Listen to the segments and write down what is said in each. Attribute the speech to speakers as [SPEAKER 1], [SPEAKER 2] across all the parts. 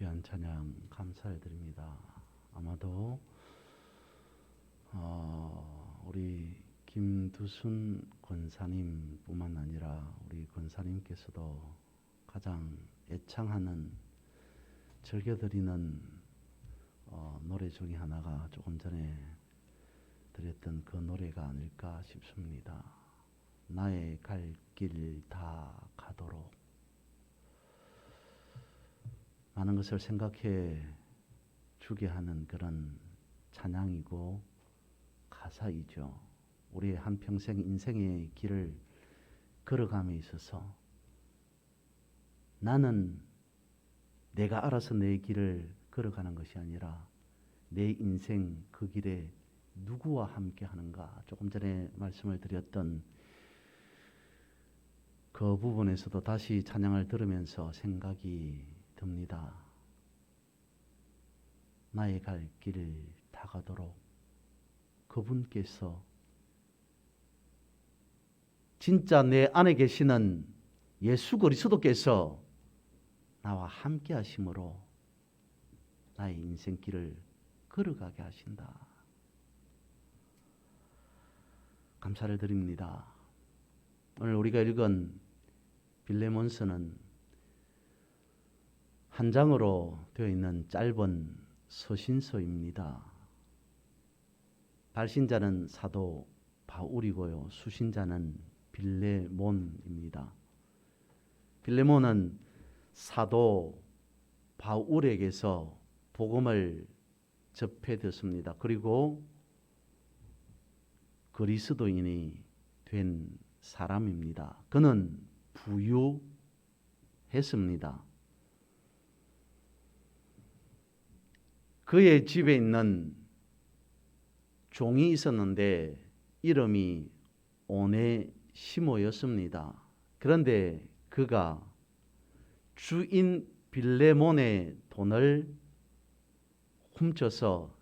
[SPEAKER 1] 귀한 찬양 감사를 드립니다. 아마도 우리 김두순 권사님뿐만 아니라 우리 권사님께서도 가장 애창하는 즐겨드리는 노래 중에 하나가 조금 전에 드렸던 그 노래가 아닐까 싶습니다. 나의 갈 길 다 가도록. 많은 것을 생각해 주게 하는 그런 찬양이고 가사이죠. 우리의 한평생 인생의 길을 걸어감에 있어서 나는 내가 알아서 내 길을 걸어가는 것이 아니라 내 인생 그 길에 누구와 함께 하는가. 조금 전에 말씀을 드렸던 그 부분에서도 다시 찬양을 들으면서 생각이 듭니다. 나의 갈 길을 다 가도록 그분께서 진짜 내 안에 계시는 예수 그리스도께서 나와 함께 하심으로 나의 인생길을 걸어가게 하신다. 감사를 드립니다. 오늘 우리가 읽은 빌레몬서는 한 장으로 되어 있는 짧은 서신서입니다. 발신자는 사도 바울이고요. 수신자는 빌레몬입니다. 빌레몬은 사도 바울에게서 복음을 접해 듣습니다. 그리고 그리스도인이 된 사람입니다. 그는 부유했습니다. 그의 집에 있는 종이 있었는데 이름이 오네시모였습니다. 그런데 그가 주인 빌레몬의 돈을 훔쳐서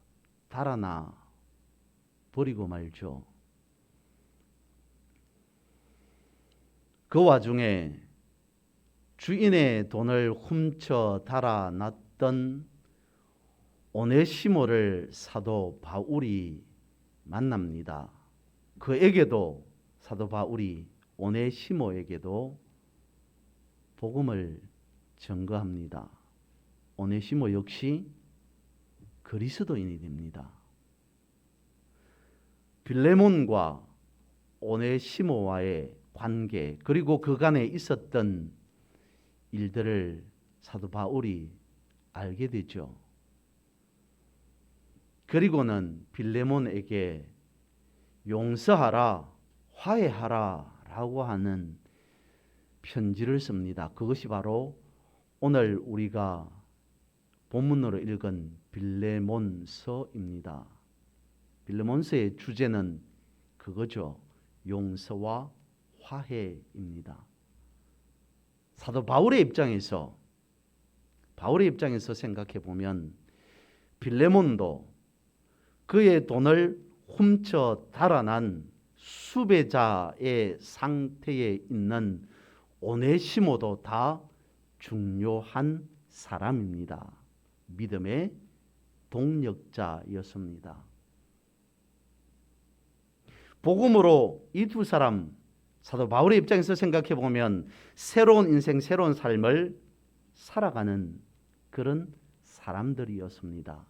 [SPEAKER 1] 달아나 버리고 말죠. 그 와중에 주인의 돈을 훔쳐 달아났던 오네시모를 사도 바울이 만납니다. 그에게도 사도 바울이 오네시모에게도 복음을 전거합니다. 오네시모 역시 그리스도인이 됩니다. 빌레몬과 오네시모와의 관계 그리고 그간에 있었던 일들을 사도 바울이 알게 되죠. 그리고는 빌레몬에게 용서하라, 화해하라 라고 하는 편지를 씁니다. 그것이 바로 오늘 우리가 본문으로 읽은 빌레몬서입니다. 빌레몬서의 주제는 그거죠. 용서와 화해입니다. 사도 바울의 입장에서 생각해 보면 빌레몬도 그의 돈을 훔쳐 달아난 수배자의 상태에 있는 오네시모도 다 중요한 사람입니다. 믿음의 동력자였습니다. 복음으로 이 두 사람 사도 바울의 입장에서 생각해 보면 새로운 인생, 새로운 삶을 살아가는 그런 사람들이었습니다.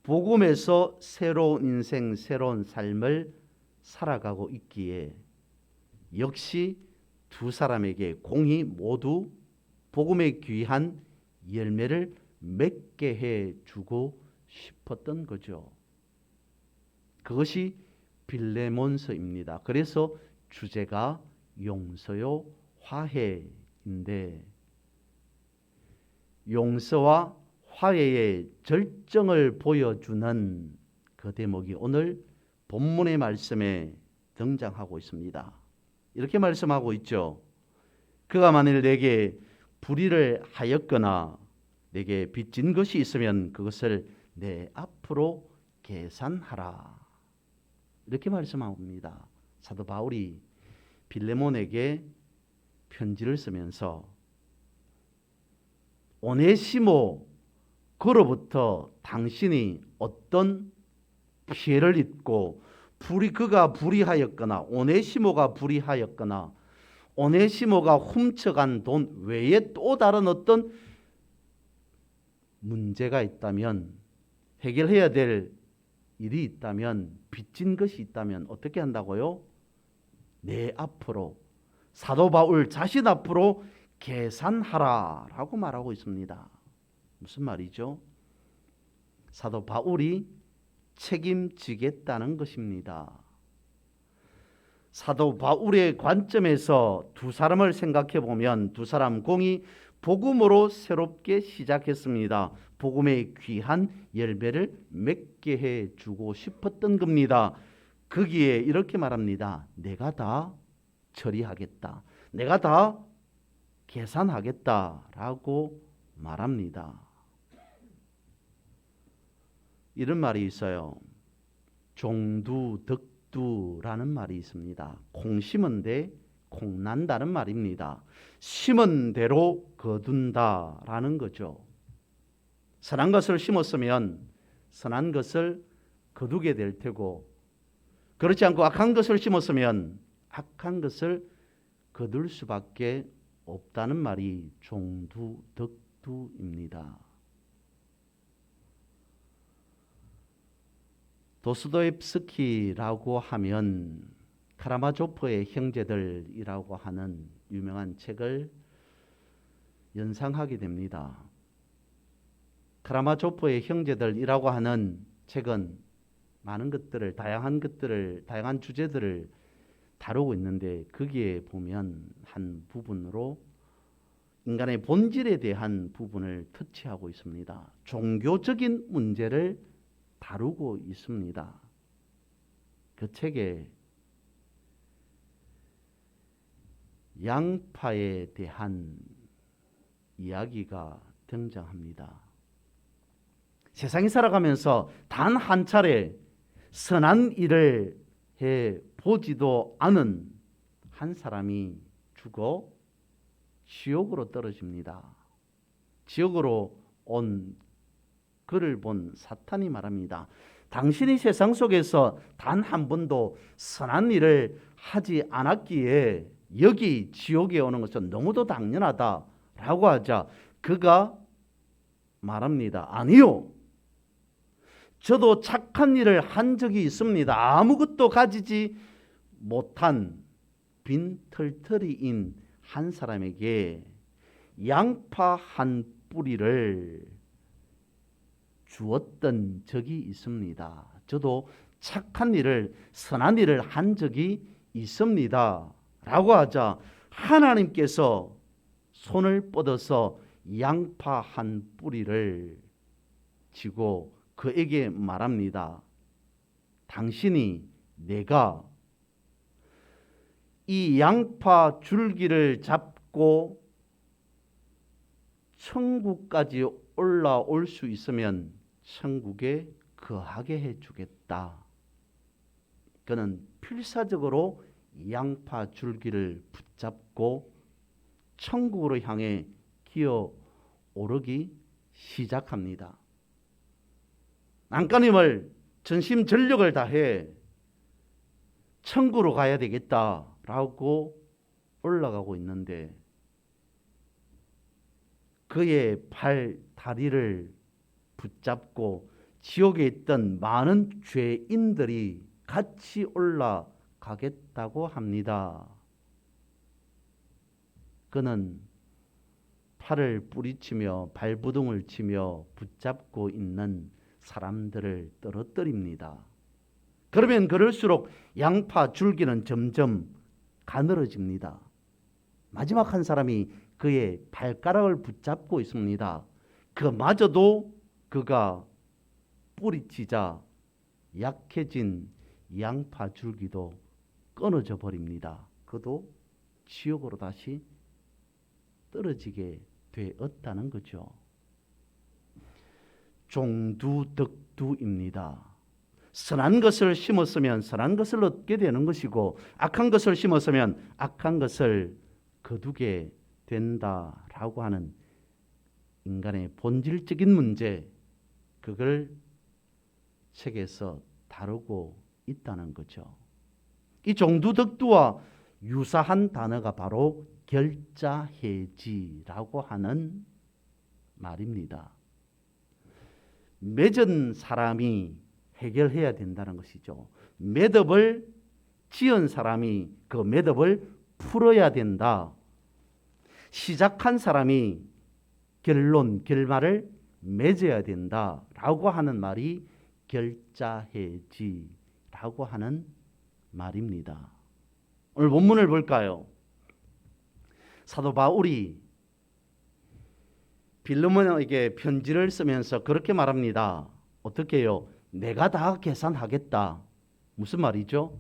[SPEAKER 1] 복음에서 새로운 인생, 새로운 삶을 살아가고 있기에 역시 두 사람에게 공히 모두 복음의 귀한 열매를 맺게 해주고 싶었던 거죠. 그것이 빌레몬서입니다. 그래서 주제가 용서요, 화해인데 용서와 화해의 절정을 보여주는 그 대목이 오늘 본문의 말씀에 등장하고 있습니다. 이렇게 말씀하고 있죠. 그가 만일 내게 불의를 하였거나 내게 빚진 것이 있으면 그것을 내 앞으로 계산하라. 이렇게 말씀합니다. 사도 바울이 빌레몬에게 편지를 쓰면서 오네시모 그로부터 당신이 어떤 피해를 입고 그가 불의하였거나 오네시모가 불의하였거나 오네시모가 훔쳐간 돈 외에 또 다른 어떤 문제가 있다면, 해결해야 될 일이 있다면, 빚진 것이 있다면 어떻게 한다고요? 내 앞으로, 사도 바울 자신 앞으로 계산하라 라고 말하고 있습니다. 무슨 말이죠? 사도 바울이 책임지겠다는 것입니다. 사도 바울의 관점에서 두 사람을 생각해 보면 두 사람 공이 복음으로 새롭게 시작했습니다. 복음의 귀한 열매를 맺게 해주고 싶었던 겁니다. 거기에 이렇게 말합니다. 내가 다 처리하겠다. 내가 다 계산하겠다라고 말합니다. 이런 말이 있어요. 종두덕두라는 말이 있습니다. 콩 심은 데 콩 난다는 말입니다. 심은 대로 거둔다라는 거죠. 선한 것을 심었으면 선한 것을 거두게 될 테고, 그렇지 않고 악한 것을 심었으면 악한 것을 거둘 수밖에 없다는 말이 종두덕두입니다. 도스토옙스키라고 하면 카라마조프의 형제들이라고 하는 유명한 책을 연상하게 됩니다. 카라마조프의 형제들이라고 하는 책은 많은 것들을, 다양한 주제들을 다루고 있는데, 거기에 보면 한 부분으로 인간의 본질에 대한 부분을 터치하고 있습니다. 종교적인 문제를 다루고 있습니다. 그 책에 양파에 대한 이야기가 등장합니다. 세상에 살아가면서 단 한 차례 선한 일을 해 보지도 않은 한 사람이 죽어 지옥으로 떨어집니다. 지옥으로 온 그를 본 사탄이 말합니다. 당신이 세상 속에서 단 한 번도 선한 일을 하지 않았기에 여기 지옥에 오는 것은 너무도 당연하다라고 하자 그가 말합니다. 아니요. 저도 착한 일을 한 적이 있습니다. 아무것도 가지지 못한 빈털터리인 한 사람에게 양파 한 뿌리를 주었던 적이 있습니다. 저도 착한 일을, 선한 일을 한 적이 있습니다. 라고 하자 하나님께서 손을 뻗어서 양파 한 뿌리를 쥐고 그에게 말합니다. 당신이, 내가 이 양파 줄기를 잡고 천국까지 올라올 수 있으면 천국에 거하게 해주겠다. 그는 필사적으로 양파 줄기를 붙잡고 천국으로 향해 기어 오르기 시작합니다. 안간힘을 전심전력을 다해 천국으로 가야 되겠다라고 올라가고 있는데 그의 발, 다리를 붙잡고 지옥에 있던 많은 죄인들이 같이 올라가겠다고 합니다. 그는 팔을 뿌리치며 발부둥을 치며 붙잡고 있는 사람들을 떨어뜨립니다. 그러면 그럴수록 양파 줄기는 점점 가늘어집니다. 마지막 한 사람이 그의 발가락을 붙잡고 있습니다. 그마저도 그가 뿌리치자 약해진 양파 줄기도 끊어져 버립니다. 그도 지옥으로 다시 떨어지게 되었다는 거죠. 종두덕두입니다. 선한 것을 심었으면 선한 것을 얻게 되는 것이고 악한 것을 심었으면 악한 것을 거두게 된다라고 하는 인간의 본질적인 문제, 그걸 책에서 다루고 있다는 거죠. 이 종두덕두와 유사한 단어가 바로 결자해지라고 하는 말입니다. 맺은 사람이 해결해야 된다는 것이죠. 매듭을 지은 사람이 그 매듭을 풀어야 된다. 시작한 사람이 결말을 맺어야 된다라고 하는 말이 결자해지라고 하는 말입니다. 오늘 본문을 볼까요? 사도 바울이 빌레몬에게 편지를 쓰면서 그렇게 말합니다. 어떻게 해요? 내가 다 계산하겠다. 무슨 말이죠?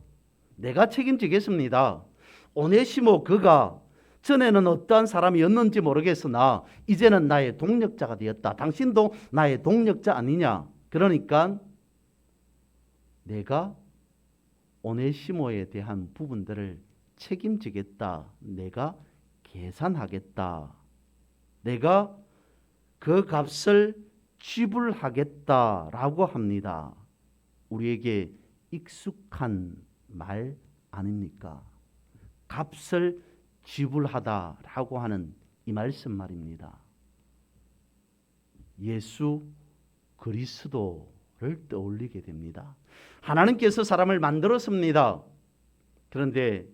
[SPEAKER 1] 내가 책임지겠습니다. 오네시모 그가 전에는 어떠한 사람이었는지 모르겠으나 이제는 나의 동력자가 되었다. 당신도 나의 동력자 아니냐? 그러니까 내가 오네시모에 대한 부분들을 책임지겠다. 내가 계산하겠다. 내가 그 값을 지불하겠다라고 합니다. 우리에게 익숙한 말 아닙니까? 값을 지불하다라고 하는 이 말씀 말입니다. 예수 그리스도를 떠올리게 됩니다. 하나님께서 사람을 만들었습니다. 그런데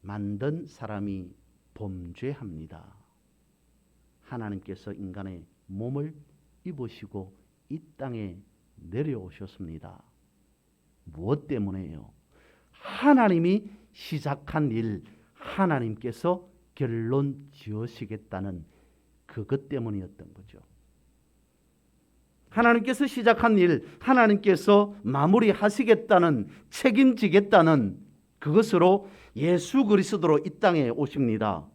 [SPEAKER 1] 만든 사람이 범죄합니다. 하나님께서 인간의 몸을 입으시고 이 땅에 내려오셨습니다. 무엇 때문에요? 하나님이 시작한 일, 하나님께서 결론 지으시겠다는 그것 때문이었던 거죠. 하나님께서 시작한 일, 하나님께서 마무리하시겠다는, 책임지겠다는 그것으로 예수 그리스도로 이 땅에 오십니다.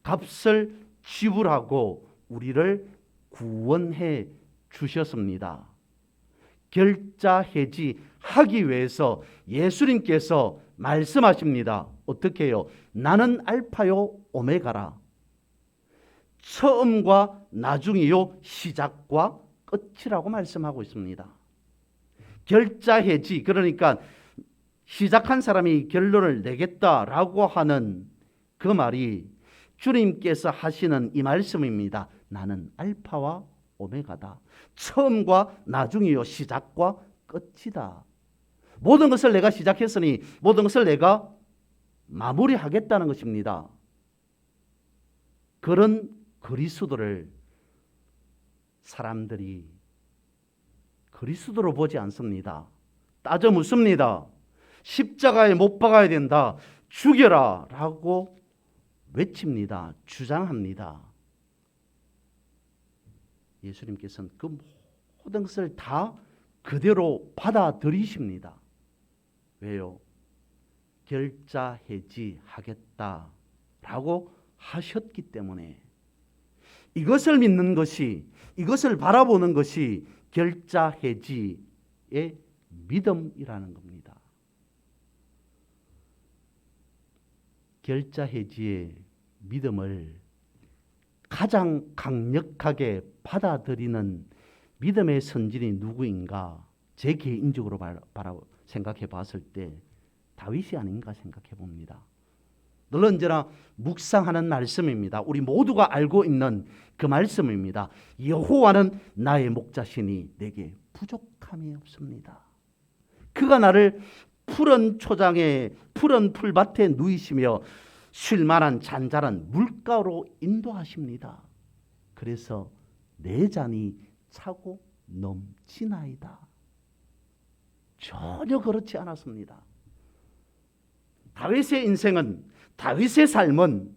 [SPEAKER 1] 값을 지불하고 우리를 구원해 주셨습니다. 결자해지하기 위해서 예수님께서 말씀하십니다. 어떻게 해요? 나는 알파요 오메가라. 처음과 나중이요 시작과 끝이라고 말씀하고 있습니다. 결자해지, 그러니까 시작한 사람이 결론을 내겠다라고 하는 그 말이 주님께서 하시는 이 말씀입니다. 나는 알파와 오메가다. 처음과 나중이요 시작과 끝이다. 모든 것을 내가 시작했으니 모든 것을 내가 마무리하겠다는 것입니다. 그런 그리스도를 사람들이 그리스도로 보지 않습니다. 따져 묻습니다. 십자가에 못 박아야 된다. 죽여라 라고 외칩니다. 주장합니다. 예수님께서는 그 모든 것을 다 그대로 받아들이십니다. 왜요? 결자해지하겠다라고 하셨기 때문에 이것을 믿는 것이, 이것을 바라보는 것이 결자해지의 믿음이라는 겁니다. 결자해지의 믿음을 가장 강력하게 받아들이는 믿음의 선진이 누구인가? 제 개인적으로 생각해 봤을 때 다윗이 아닌가 생각해 봅니다. 늘 언제나 묵상하는 말씀입니다. 우리 모두가 알고 있는 그 말씀입니다. 여호와는 나의 목자시니 내게 부족함이 없습니다. 그가 나를 푸른 초장에 푸른 풀밭에 누이시며 쉴만한 잔잔한 물가로 인도하십니다. 그래서 내 잔이 차고 넘치나이다. 전혀 그렇지 않았습니다. 다윗의 인생은, 다윗의 삶은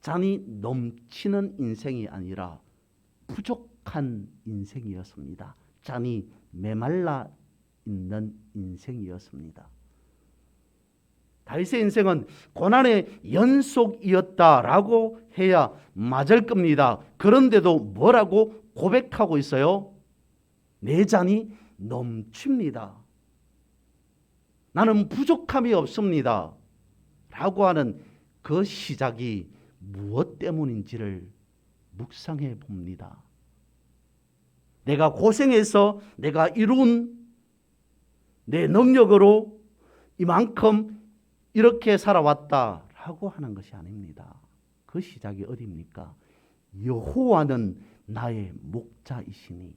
[SPEAKER 1] 잔이 넘치는 인생이 아니라 부족한 인생이었습니다. 잔이 메말라 있는 인생이었습니다. 다윗의 인생은 고난의 연속이었다라고 해야 맞을 겁니다. 그런데도 뭐라고 고백하고 있어요? 내 잔이 넘칩니다. 나는 부족함이 없습니다. 라고 하는 그 시작이 무엇 때문인지를 묵상해 봅니다. 내가 고생해서 내가 이룬 내 능력으로 이만큼 이렇게 살아왔다라고 하는 것이 아닙니다. 그 시작이 어디입니까? 여호와는 나의 목자이시니,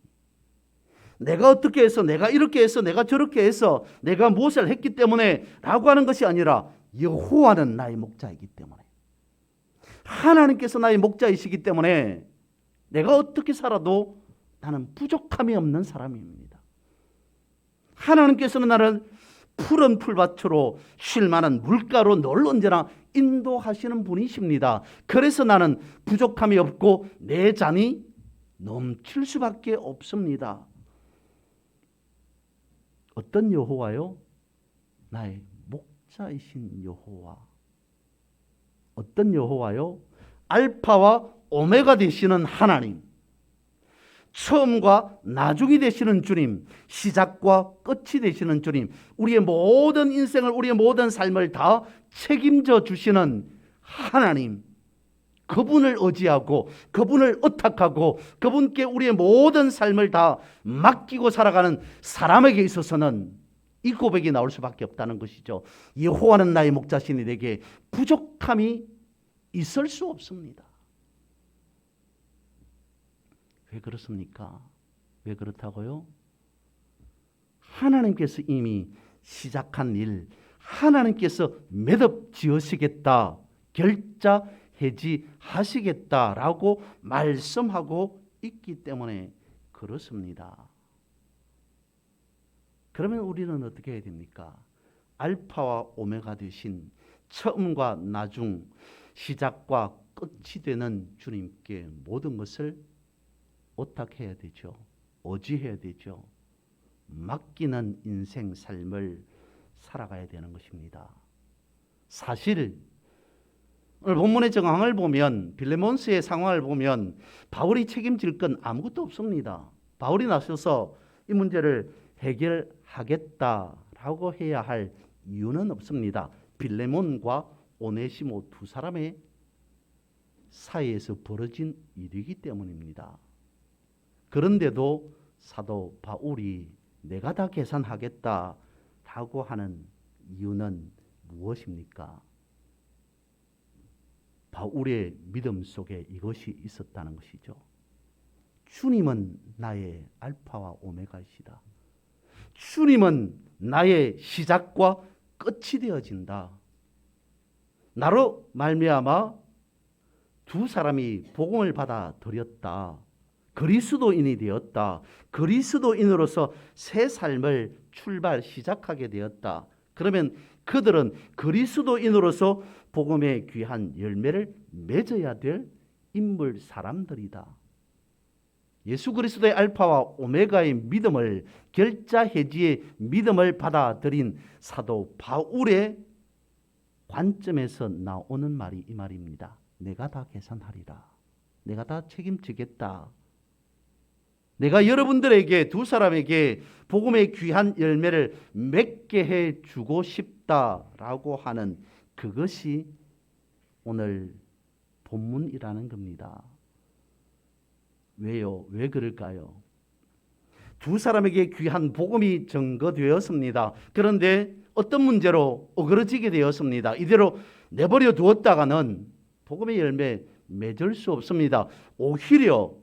[SPEAKER 1] 내가 어떻게 해서, 내가 이렇게 해서, 내가 저렇게 해서, 내가 무엇을 했기 때문에 라고 하는 것이 아니라 여호와는 나의 목자이기 때문에, 하나님께서 나의 목자이시기 때문에 내가 어떻게 살아도 나는 부족함이 없는 사람입니다. 하나님께서는 나를 푸른 풀밭으로 쉴 만한 물가로 늘 언제나 인도하시는 분이십니다. 그래서 나는 부족함이 없고 내 잔이 넘칠 수밖에 없습니다. 어떤 여호와요? 나의 목자이신 여호와. 어떤 여호와요? 알파와 오메가 되시는 하나님, 처음과 나중이 되시는 주님, 시작과 끝이 되시는 주님, 우리의 모든 인생을, 우리의 모든 삶을 다 책임져 주시는 하나님, 그분을 의지하고 그분을 의탁하고 그분께 우리의 모든 삶을 다 맡기고 살아가는 사람에게 있어서는 이 고백이 나올 수밖에 없다는 것이죠. 여호와는 나의 목자시니 내게 부족함이 있을 수 없습니다. 왜 그렇습니까? 왜 그렇다고요? 하나님께서 이미 시작한 일, 하나님께서 매듭 지으시겠다, 결자 해지하시겠다라고 말씀하고 있기 때문에 그렇습니다. 그러면 우리는 어떻게 해야 됩니까? 알파와 오메가 되신 처음과 나중, 시작과 끝이 되는 주님께 모든 것을 의탁해야 되죠. 의지해야 되죠. 맡기는 인생 삶을 살아가야 되는 것입니다. 사실 오늘 본문의 정황을 보면, 빌레몬스의 상황을 보면 바울이 책임질 건 아무것도 없습니다. 바울이 나서서 이 문제를 해결하겠다라고 해야 할 이유는 없습니다. 빌레몬과 오네시모 두 사람의 사이에서 벌어진 일이기 때문입니다. 그런데도 사도 바울이 내가 다 계산하겠다라고 하는 이유는 무엇입니까? 바울의 믿음 속에 이것이 있었다는 것이죠. 주님은 나의 알파와 오메가이시다. 주님은 나의 시작과 끝이 되어진다. 나로 말미암아 두 사람이 복음을 받아 들였다. 그리스도인이 되었다. 그리스도인으로서 새 삶을 시작하게 되었다. 그러면 그들은 그리스도인으로서 복음의 귀한 열매를 맺어야 될 인물 사람들이다. 예수 그리스도의 알파와 오메가의 믿음을, 결자 해지의 믿음을 받아들인 사도 바울의 관점에서 나오는 말이 이 말입니다. 내가 다 계산하리라. 내가 다 책임지겠다. 내가 여러분들에게, 두 사람에게 복음의 귀한 열매를 맺게 해주고 싶다라고 하는 그것이 오늘 본문이라는 겁니다. 왜요? 왜 그럴까요? 두 사람에게 귀한 복음이 증거되었습니다. 그런데 어떤 문제로 어그러지게 되었습니다. 이대로 내버려 두었다가는 복음의 열매 맺을 수 없습니다. 오히려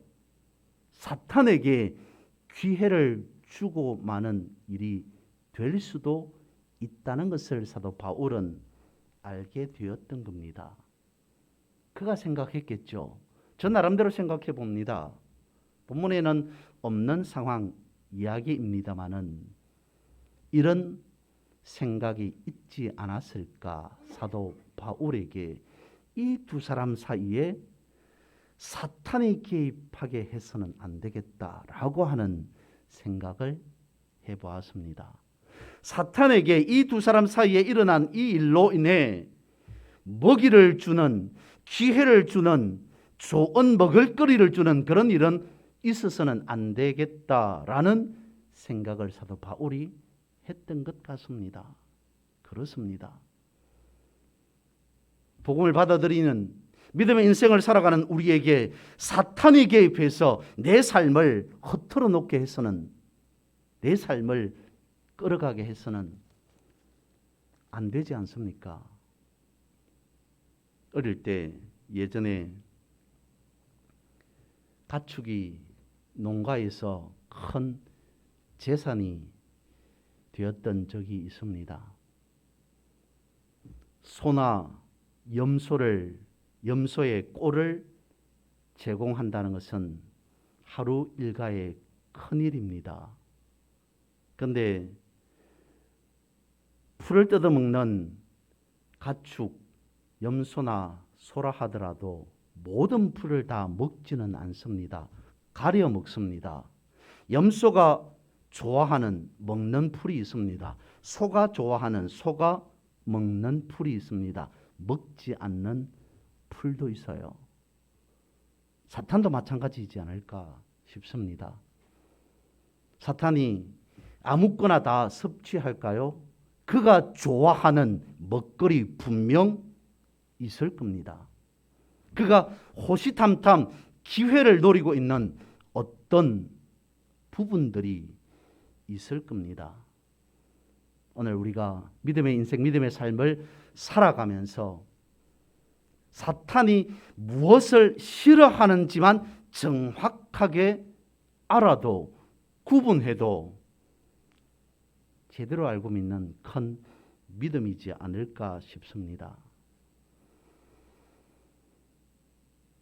[SPEAKER 1] 사탄에게 기회를 주고 마는 일이 될 수도 있다는 것을 사도 바울은 알게 되었던 겁니다. 그가 생각했겠죠. 저 나름대로 생각해 봅니다. 본문에는 없는 상황 이야기입니다마는 이런 생각이 있지 않았을까? 사도 바울에게 이 두 사람 사이에 사탄이 개입하게 해서는 안 되겠다라고 하는 생각을 해보았습니다. 사탄에게 이 두 사람 사이에 일어난 이 일로 인해 먹이를 주는, 기회를 주는, 좋은 먹을거리를 주는 그런 일은 있어서는 안 되겠다라는 생각을 사도 바울이 했던 것 같습니다. 그렇습니다. 복음을 받아들이는 믿음의 인생을 살아가는 우리에게 사탄이 개입해서 내 삶을 허틀어 놓게 해서는, 내 삶을 끌어가게 해서는 안 되지 않습니까? 어릴 때 예전에 가축이 농가에서 큰 재산이 되었던 적이 있습니다. 소나 염소의 꼴을 제공한다는 것은 하루 일과의 큰일입니다. 그런데 풀을 뜯어먹는 가축, 염소나 소라 하더라도 모든 풀을 다 먹지는 않습니다. 가려 먹습니다. 염소가 좋아하는 먹는 풀이 있습니다. 소가 좋아하는 소가 먹는 풀이 있습니다. 먹지 않는 풀도 있어요. 사탄도 마찬가지이지 않을까 싶습니다. 사탄이 아무거나 다 섭취할까요? 그가 좋아하는 먹거리 분명 있을 겁니다. 그가 호시탐탐 기회를 노리고 있는 어떤 부분들이 있을 겁니다. 오늘 우리가 믿음의 인생, 믿음의 삶을 살아가면서 사탄이 무엇을 싫어하는지만 정확하게 알아도, 구분해도 제대로 알고 믿는 큰 믿음이지 않을까 싶습니다.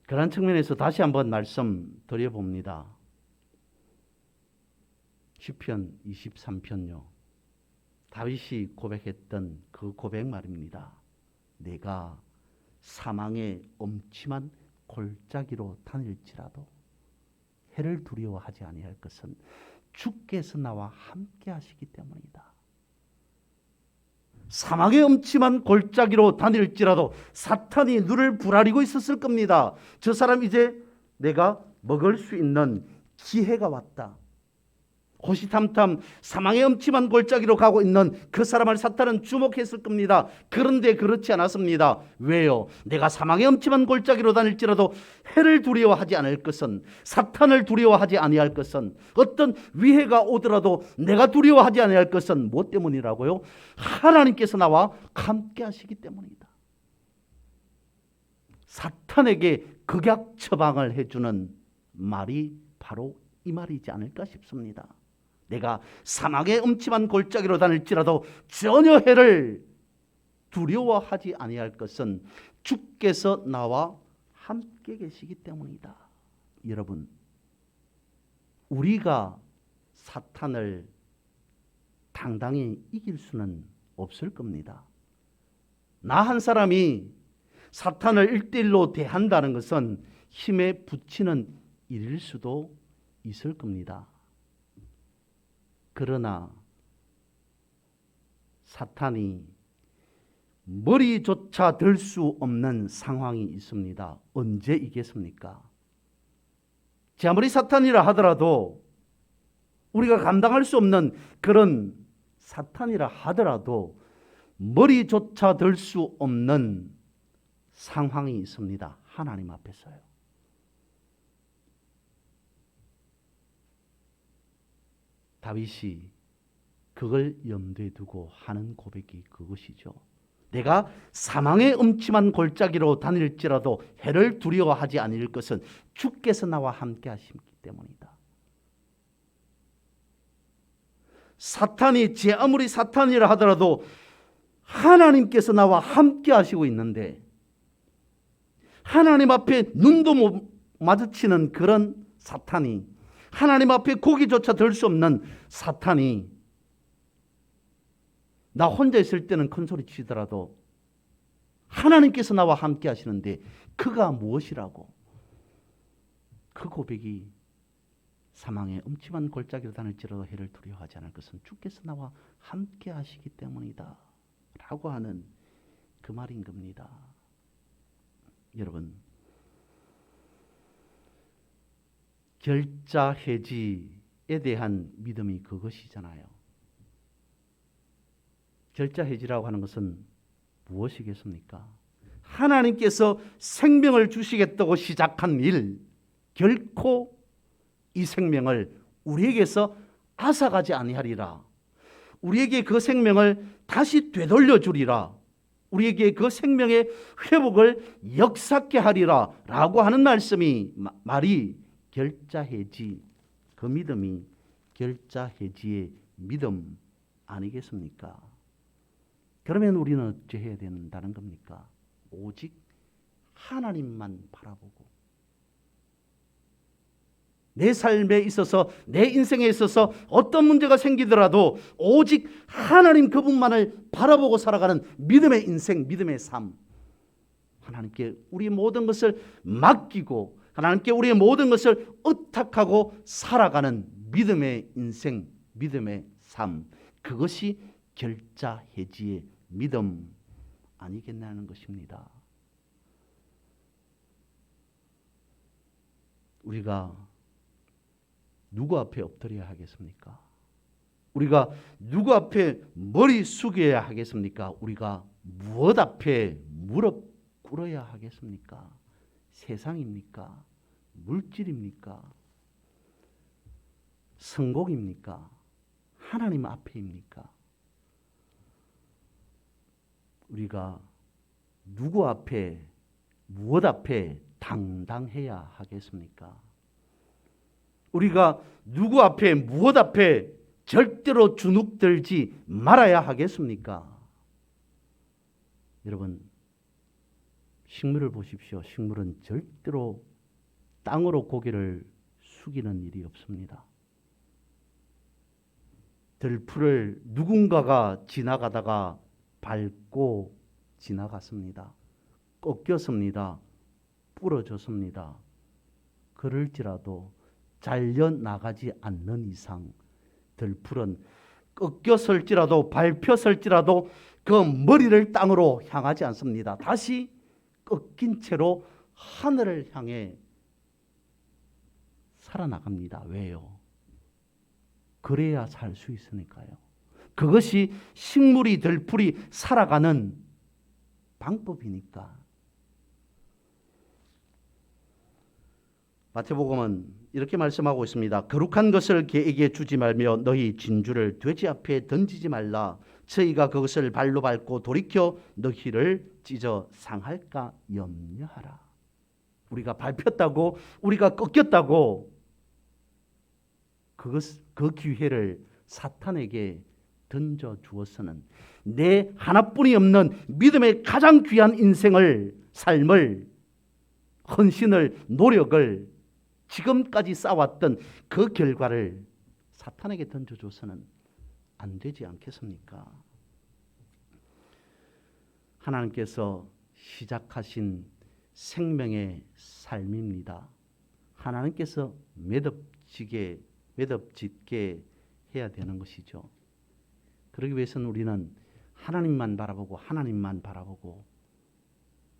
[SPEAKER 1] 그런 측면에서 다시 한번 말씀드려봅니다. 시편 23편요. 다윗이 고백했던 그 고백 말입니다. 내가 사망의 엄침한 골짜기로 다닐지라도 해를 두려워하지 아니할 것은 주께서 나와 함께 하시기 때문이다. 사망의 엄침한 골짜기로 다닐지라도 사탄이 눈을 부라리고 있었을 겁니다. 저 사람 이제 내가 먹을 수 있는 기회가 왔다. 호시탐탐 사망의 엄침한 골짜기로 가고 있는 그 사람을 사탄은 주목했을 겁니다. 그런데 그렇지 않았습니다. 왜요? 내가 사망의 엄침한 골짜기로 다닐지라도 해를 두려워하지 않을 것은, 사탄을 두려워하지 아니할 것은, 어떤 위해가 오더라도 내가 두려워하지 아니할 것은 무엇 때문이라고요? 하나님께서 나와 함께 하시기 때문이다. 사탄에게 극약 처방을 해주는 말이 바로 이 말이지 않을까 싶습니다. 내가 사막의 음침한 골짜기로 다닐지라도 전혀 해를 두려워하지 아니할 것은 주께서 나와 함께 계시기 때문이다. 여러분, 우리가 사탄을 당당히 이길 수는 없을 겁니다. 나 한 사람이 사탄을 1대1로 대한다는 것은 힘에 부치는 일일 수도 있을 겁니다. 그러나 사탄이 머리조차 들 수 없는 상황이 있습니다. 언제 이겠습니까? 아무리 사탄이라 하더라도, 우리가 감당할 수 없는 그런 사탄이라 하더라도 머리조차 들 수 없는 상황이 있습니다. 하나님 앞에서요. 다윗이 그걸 염두에 두고 하는 고백이 그것이죠. 내가 사망의 음침한 골짜기로 다닐지라도 해를 두려워하지 않을 것은 주께서 나와 함께 하시기 때문이다. 사탄이 아무리 사탄이라 하더라도 하나님께서 나와 함께 하시고 있는데, 하나님 앞에 눈도 못 마주치는 그런 사탄이, 하나님 앞에 고기조차 들 수 없는 사탄이 나 혼자 있을 때는 큰 소리 치더라도 하나님께서 나와 함께 하시는데 그가 무엇이라고? 그 고백이 사망의 음침한 골짜기로 다닐지라도 해를 두려워하지 않을 것은 주께서 나와 함께 하시기 때문이다 라고 하는 그 말인 겁니다. 여러분, 결자해지에 대한 믿음이 그것이잖아요. 결자해지라고 하는 것은 무엇이겠습니까? 하나님께서 생명을 주시겠다고 시작한 일, 결코 이 생명을 우리에게서 앗아가지 아니하리라. 우리에게 그 생명을 다시 되돌려 주리라. 우리에게 그 생명의 회복을 역사케 하리라 라고 하는 말이 결자해지, 그 믿음이 결자해지의 믿음 아니겠습니까? 그러면 우리는 어찌 해야 된다는 겁니까? 오직 하나님만 바라보고, 내 삶에 있어서, 내 인생에 있어서 어떤 문제가 생기더라도 오직 하나님 그분만을 바라보고 살아가는 믿음의 인생, 믿음의 삶. 하나님께 우리 모든 것을 맡기고 하나님께 우리의 모든 것을 의탁하고 살아가는 믿음의 인생, 믿음의 삶. 그것이 결자해지의 믿음 아니겠냐는 것입니다. 우리가 누구 앞에 엎드려야 하겠습니까? 우리가 누구 앞에 머리 숙여야 하겠습니까? 우리가 무엇 앞에 무릎 꿇어야 하겠습니까? 세상입니까? 물질입니까? 성공입니까? 하나님 앞에입니까? 우리가 누구 앞에, 무엇 앞에 당당해야 하겠습니까? 우리가 누구 앞에, 무엇 앞에 절대로 주눅들지 말아야 하겠습니까? 여러분, 식물을 보십시오. 식물은 절대로 땅으로 고개를 숙이는 일이 없습니다. 들풀을 누군가가 지나가다가 밟고 지나갔습니다. 꺾였습니다. 부러졌습니다. 그럴지라도 잘려나가지 않는 이상 들풀은 꺾였을지라도 밟혔을지라도 그 머리를 땅으로 향하지 않습니다. 다시 꺾인 채로 하늘을 향해 살아나갑니다. 왜요? 그래야 살 수 있으니까요. 그것이 식물이 들풀이 살아가는 방법이니까. 마태복음은 이렇게 말씀하고 있습니다. 거룩한 것을 개에게 주지 말며 너희 진주를 돼지 앞에 던지지 말라. 저희가 그것을 발로 밟고 돌이켜 너희를 찢어 상할까 염려하라. 우리가 밟혔다고, 우리가 꺾였다고 그 기회를 사탄에게 던져 주어서는 내 하나뿐이 없는 믿음의 가장 귀한 인생을, 삶을, 헌신을, 노력을, 지금까지 쌓아왔던 그 결과를 사탄에게 던져줘서는 안 되지 않겠습니까? 하나님께서 시작하신 생명의 삶입니다. 하나님께서 매듭짓게 해야 되는 것이죠. 그러기 위해서는 우리는 하나님만 바라보고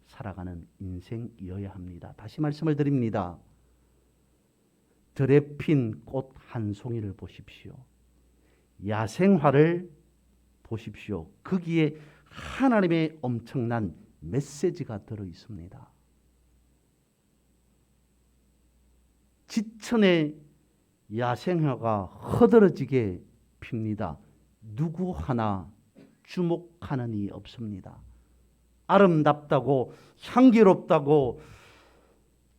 [SPEAKER 1] 살아가는 인생이어야 합니다. 다시 말씀을 드립니다. 들에 핀 꽃 한 송이를 보십시오. 야생화를 보십시오. 거기에 하나님의 엄청난 메시지가 들어 있습니다. 지천의 야생화가 허드러지게 핍니다. 누구 하나 주목하는 이 없습니다. 아름답다고, 향기롭다고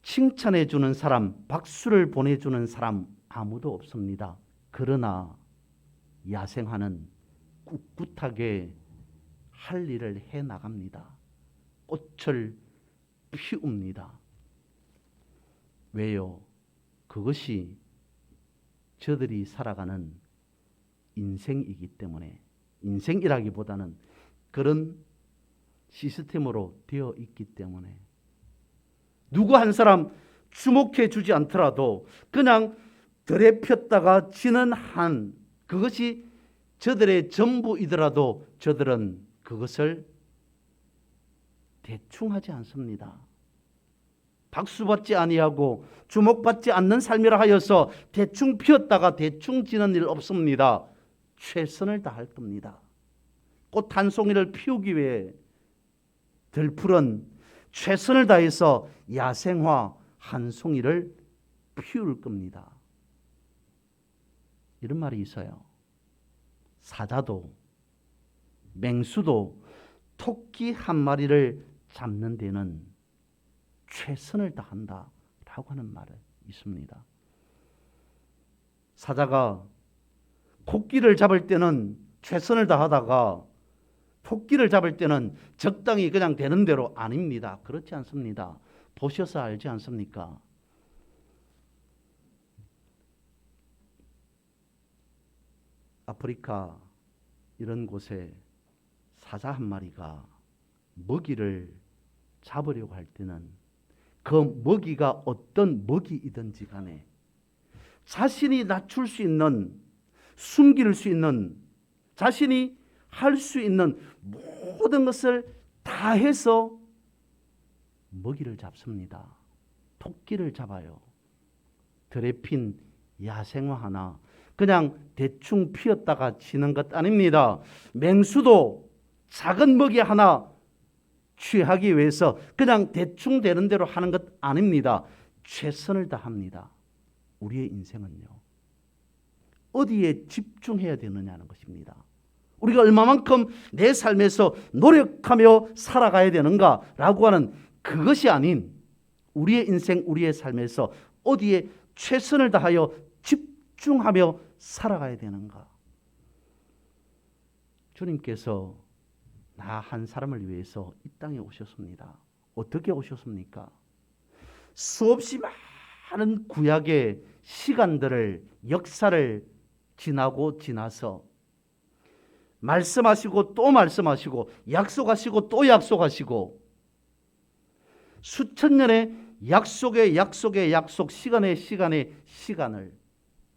[SPEAKER 1] 칭찬해 주는 사람, 박수를 보내주는 사람 아무도 없습니다. 그러나 야생화는 꿋꿋하게 할 일을 해 나갑니다. 꽃을 피웁니다. 왜요? 그것이 저들이 살아가는 인생이기 때문에, 인생이라기보다는 그런 시스템으로 되어 있기 때문에 누구 한 사람 주목해 주지 않더라도 그냥 들에 폈다가 지는 한, 그것이 저들의 전부이더라도 저들은 그것을 대충 하지 않습니다. 박수받지 아니하고 주목받지 않는 삶이라 하여서 대충 피었다가 대충 지는 일 없습니다. 최선을 다할 겁니다. 꽃 한 송이를 피우기 위해 들풀은 최선을 다해서 야생화 한 송이를 피울 겁니다. 이런 말이 있어요. 사자도 맹수도 토끼 한 마리를 잡는 데는 최선을 다한다라고 하는 말이 있습니다. 사자가 코끼리를 잡을 때는 최선을 다하다가 토끼를 잡을 때는 적당히 그냥 되는 대로 아닙니다. 그렇지 않습니다. 보셔서 알지 않습니까? 아프리카 이런 곳에 사자 한 마리가 먹이를 잡으려고 할 때는 그 먹이가 어떤 먹이이든지 간에 자신이 낮출 수 있는, 숨길 수 있는, 자신이 할 수 있는 모든 것을 다 해서 먹이를 잡습니다. 토끼를 잡아요. 들에 핀 야생화 하나 그냥 대충 피었다가 치는 것 아닙니다. 맹수도 작은 먹이 하나 취하기 위해서 그냥 대충 되는 대로 하는 것 아닙니다. 최선을 다합니다. 우리의 인생은요, 어디에 집중해야 되느냐는 것입니다. 우리가 얼마만큼 내 삶에서 노력하며 살아가야 되는가라고 하는 그것이 아닌 우리의 인생, 우리의 삶에서 어디에 최선을 다하여 집중하며 살아가야 되는가. 주님께서 나 한 사람을 위해서 이 땅에 오셨습니다. 어떻게 오셨습니까? 수없이 많은 구약의 시간들을, 역사를 지나서 말씀하시고 또 말씀하시고 약속하시고 또 약속하시고 수천 년의 약속의 약속, 시간의 시간을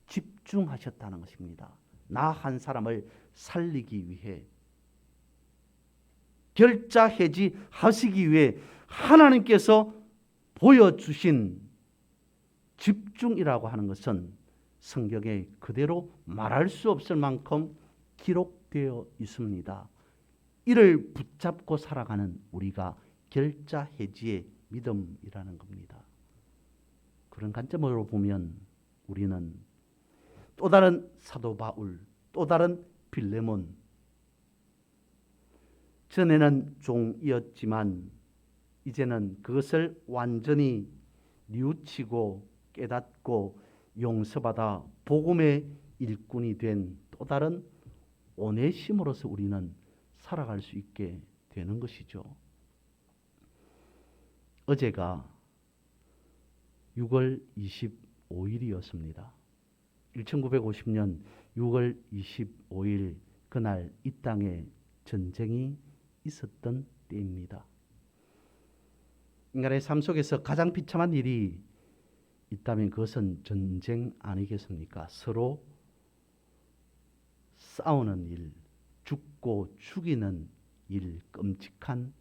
[SPEAKER 1] 집중하셨다는 것입니다. 나 한 사람을 살리기 위해, 결자해지하시기 위해 하나님께서 보여주신 집중이라고 하는 것은 성경에 그대로 말할 수 없을 만큼 기록되어 있습니다. 이를 붙잡고 살아가는 우리가 결자해지의 믿음이라는 겁니다. 그런 관점으로 보면 우리는 또 다른 사도 바울, 또 다른 빌레몬, 전에는 종이었지만 이제는 그것을 완전히 뉘우치고 깨닫고 용서받아 복음의 일꾼이 된 또 다른 오네시모로서 우리는 살아갈 수 있게 되는 것이죠. 어제가 6월 25일이었습니다. 1950년 6월 25일 그날 이 땅에 전쟁이 있었던 때입니다. 인간의 삶 속에서 가장 비참한 일이 있다면 그것은 전쟁 아니겠습니까? 서로 싸우는 일, 죽고 죽이는 일, 끔찍한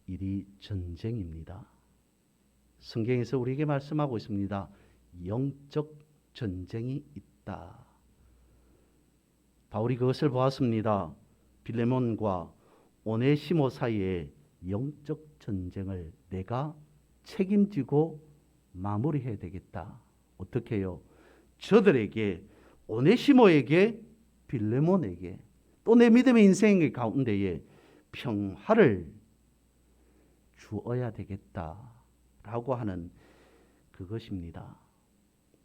[SPEAKER 1] 일이 전쟁입니다. 성경에서 우리에게 말씀하고 있습니다. 영적 전쟁이 있다. 바울이 그것을 보았습니다. 빌레몬과 오네시모 사이에 영적 전쟁을 내가 책임지고 마무리해야 되겠다. 어떻게 해요? 저들에게, 오네시모에게, 빌레몬에게, 또 내 믿음의 인생 가운데에 평화를 주어야 되겠다라고 하는 그것입니다.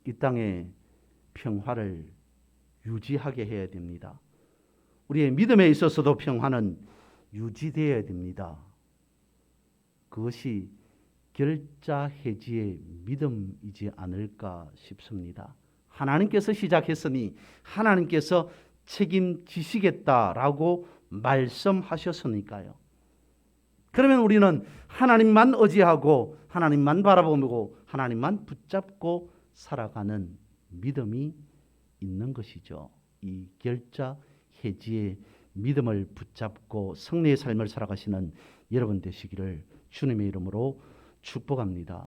[SPEAKER 1] 이 땅에 평화를 유지하게 해야 됩니다. 우리의 믿음에 있어서도 평화는 유지되어야 됩니다. 그것이 결자해지의 믿음이지 않을까 싶습니다. 하나님께서 시작했으니 하나님께서 책임지시겠다라고 말씀하셨으니까요. 그러면 우리는 하나님만 의지하고 하나님만 바라보고 하나님만 붙잡고 살아가는 믿음이 있는 것이죠. 이 결자해지의 믿음을 붙잡고 승리의 삶을 살아가시는 여러분 되시기를 주님의 이름으로 축복합니다.